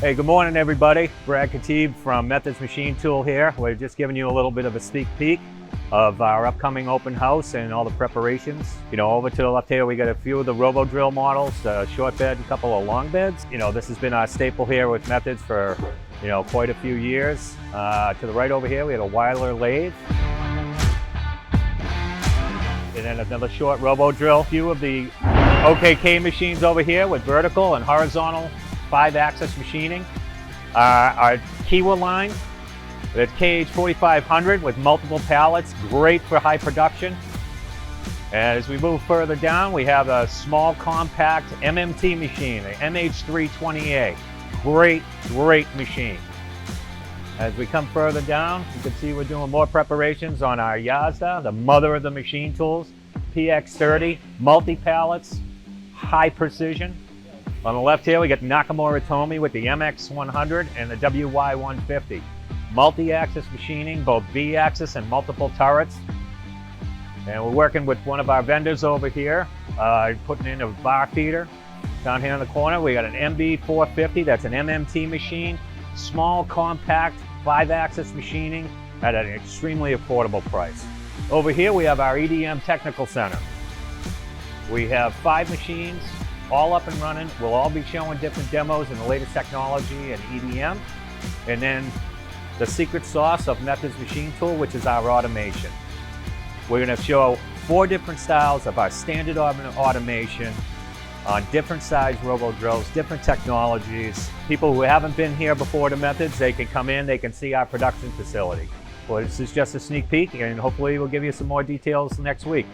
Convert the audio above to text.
Hey, good morning everybody. Bray Catyb from Methods Machine Tool here. We're just giving you a little bit of a sneak peek of our upcoming open house and all the preparations. Over to the left here, we got a few of the robo drill models, short bed, a couple of long beds. This has been our staple here with Methods for, quite a few years. To the right over here, we had a Weiler lathe. And then another short robo drill. A few of the OKK machines over here with vertical and horizontal 5-axis machining. Our Kiwa line, the KH4500 with multiple pallets, great for high production. And as we move further down, we have a small compact MMT machine, the MH320A. Great machine. As we come further down, you can see we're doing more preparations on our Yazda, the mother of the machine tools, PX30, multi-pallets, high precision. On the left here, we got Nakamura Tomy with the MX100 and the WY150. Multi-axis machining, both V-axis and multiple turrets. And we're working with one of our vendors over here, putting in a bar feeder. Down here in the corner, we got an MB450, that's an MMT machine. Small, compact, 5-axis machining at an extremely affordable price. Over here, we have our EDM Technical Center. We have 5 machines, all up and running. We'll all be showing different demos and the latest technology and EDM. And then the secret sauce of Methods Machine Tool, which is our automation. We're going to show 4 different styles of our standard automation on different size robo drills, different technologies. People who haven't been here before to Methods, they can come in, they can see our production facility. Well, this is just a sneak peek, and hopefully we'll give you some more details next week.